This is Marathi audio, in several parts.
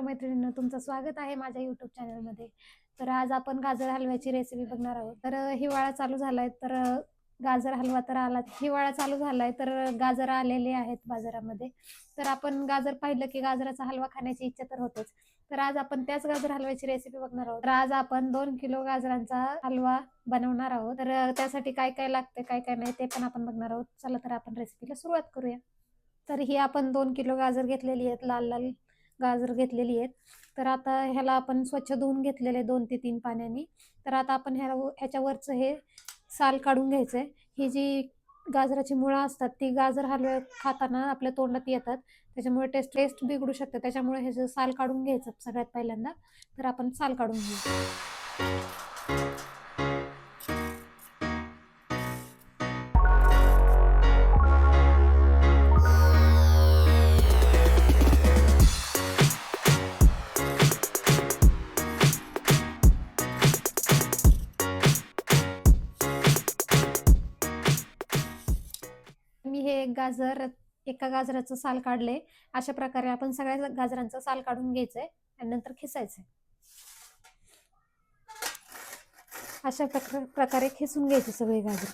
मित्रमैत्रिणींनो, तुमचं स्वागत आहे माझ्या यूट्यूब चॅनलमध्ये. तर आज आपण गाजर हलव्याची रेसिपी बघणार आहोत. तर हिवाळा चालू झालाय तर गाजर हलवा तर आला. हिवाळा चालू झालाय तर गाजर आलेले आहेत बाजारामध्ये. तर आपण गाजर पाहिलं की गाजराचा हलवा खाण्याची इच्छा तर होतेच. तर आज आपण त्याच गाजर हलव्याची रेसिपी बघणार आहोत. तर आज आपण 2 किलो गाजरांचा हलवा बनवणार आहोत. तर त्यासाठी काय काय लागते काय काय नाही ते पण आपण बघणार आहोत. चला तर आपण रेसिपीला सुरुवात करूया. तर ही आपण 2 किलो गाजर घेतलेली आहेत, लाल लाल गाजर घेतलेली आहेत. तर आता ह्याला आपण स्वच्छ धुवून घेतलेले 2 ते 3 पाण्याने. तर आता आपण ह्याच्यावरचं हे साल काढून घ्यायचंय. ही जी गाजराची मुळं असतात ती गाजर हलवे खाताना आपल्या तोंडात येतात, त्याच्यामुळे टेस्ट टेस्ट बिघडू शकते. त्याच्यामुळे ह्याचं साल काढून घ्यायचं सगळ्यात पहिल्यांदा. तर आपण साल काढून घेऊ. मी हे एका गाजराचं साल काढले. अशा प्रकारे आपण सगळ्या गाजरांचं साल काढून घ्यायचंय आणि नंतर खिसायचंय. अशा प्रकारे खिसून घ्यायचे सगळे गाजर.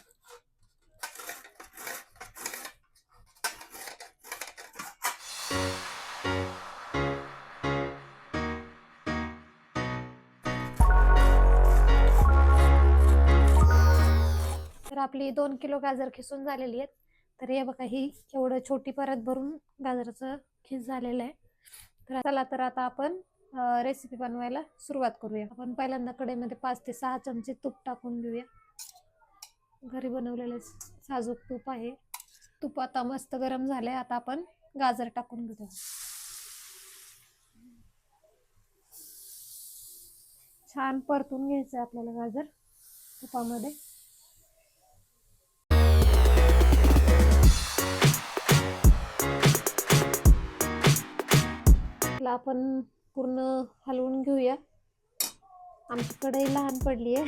तर आपली 2 किलो गाजर खिसून झालेली आहेत. तर हे बघा, ही एवढं छोटी परत भरून गाजराचं खिस झालेलं आहे. तर चला तर आता आपण रेसिपी बनवायला सुरुवात करूया. आपण पहिल्यांदा कढईमध्ये 5 ते 6 चमचे तूप टाकून घेऊया. घरी बनवलेले साजूक तूप आहे. तूप आता मस्त गरम झालंय. आता आपण गाजर टाकून घेऊया. छान परतून घ्यायचं आपल्याला गाजर तुपामध्ये. आपण पूर्ण हलवून घेऊया. आमची कढई लहान पडली आहे.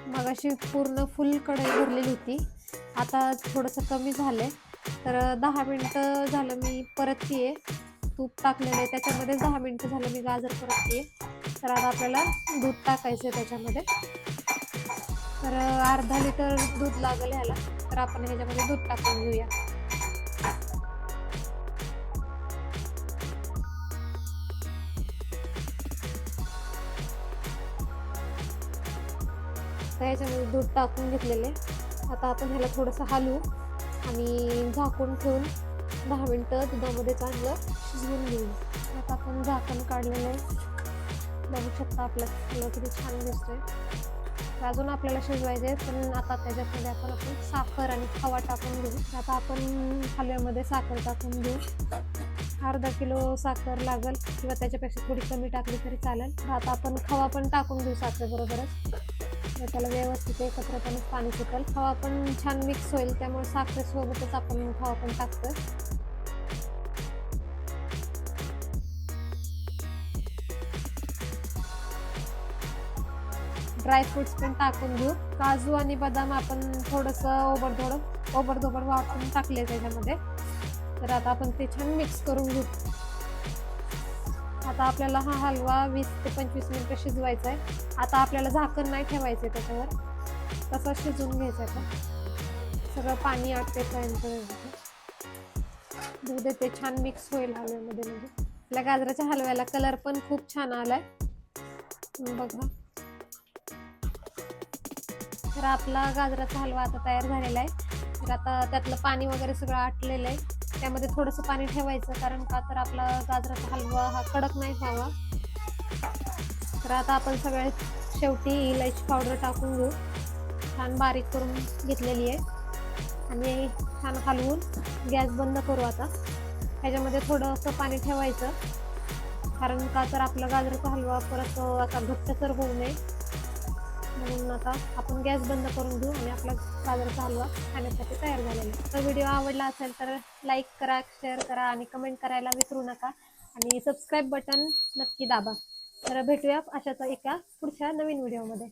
मगाशी पूर्ण फुल कढई भरलेली होती, आता थोडंसं कमी झालंय. तर 10 मिनिटं झालं मी परततीये. तूप टाकलेलं आहे त्याच्यामध्ये 10 मिनिटं झालं मी गाजर परततीये. तर आता आपल्याला दूध टाकायचं आहे त्याच्यामध्ये. तर अर्धा लिटर दूध लागेल ह्याला. तर आपण ह्याच्यामध्ये दूध टाकून घेऊया. ह्याच्यामध्ये दूध टाकून घेतलेले. आता आपण ह्याला थोडंसं हलवू आणि झाकून ठेवून 10 मिनिटं दुधामध्ये चांगलं शिजवून घेऊ. आता आपण झाकण काढलेलं आहे. बघू शकता आपलं हलवा किती छान दिसतोय. अजून आपल्याला शिजवायचे, पण आता त्याच्यामध्ये आपण साखर आणि खवा टाकून घेऊ. आता आपण हलव्यामध्ये साखर टाकून घेऊ. अर्धा किलो साखर लागेल किंवा त्याच्यापेक्षा थोडी कमी टाकली तरी चालेल. आता आपण खवा पण टाकून घेऊ साखरेबरोबरच. त्याला व्यवस्थित एकत्रपणे पाणी सुटेल. खवा पण छान मिक्स होईल, त्यामुळे साखरेसोबतच आपण खवा पण टाकतोय. ड्रायफ्रुट्स पण टाकून घेऊ. काजू आणि बदाम आपण थोडंसं ओबडधोबड वाटून टाकले त्याच्यामध्ये. तर आता आपण ते छान मिक्स करून घेऊ. आता आपल्याला हा हलवा 20 ते 25 मिनिटं शिजवायचा आहे. आता आपल्याला झाकण नाही ठेवायचं आहे त्याच्यावर, तसं शिजवून घ्यायचं आहे. सगळं पाणी आटतेपर्यंत दूध ते छान मिक्स होईल हलव्यामध्ये. म्हणजे आपल्या गाजराच्या हलव्याला कलर पण खूप छान आलाय बघा. तर आपला गाजराचा हलवा आता तयार झालेला आहे. तर आता त्यातलं पाणी वगैरे सगळं आटलेलं आहे. त्यामध्ये थोडंसं पाणी ठेवायचं, कारण का तर आपला गाजराचा हलवा हा कडक नाही व्हावा. तर आता आपण सगळ्यात शेवटी इलायची पावडर टाकून घेऊ. छान बारीक करून घेतलेली आहे आणि छान हलवून गॅस बंद करू. आता ह्याच्यामध्ये थोडंसं पाणी ठेवायचं, कारण का तर आपला गाजराचा हलवा परत असा घट्टसर होऊ नये म्हणून. आता आपण गॅस बंद करून घेऊ आणि आपला गाजराचा हलवा खाण्यासाठी तयार झालेला आहे. तर व्हिडिओ आवडला असेल तर लाईक करा, शेअर करा आणि कमेंट करायला विसरू नका. आणि सबस्क्राईब बटन नक्की दाबा. तर भेटूया अशाच एका पुढच्या नवीन व्हिडिओमध्ये.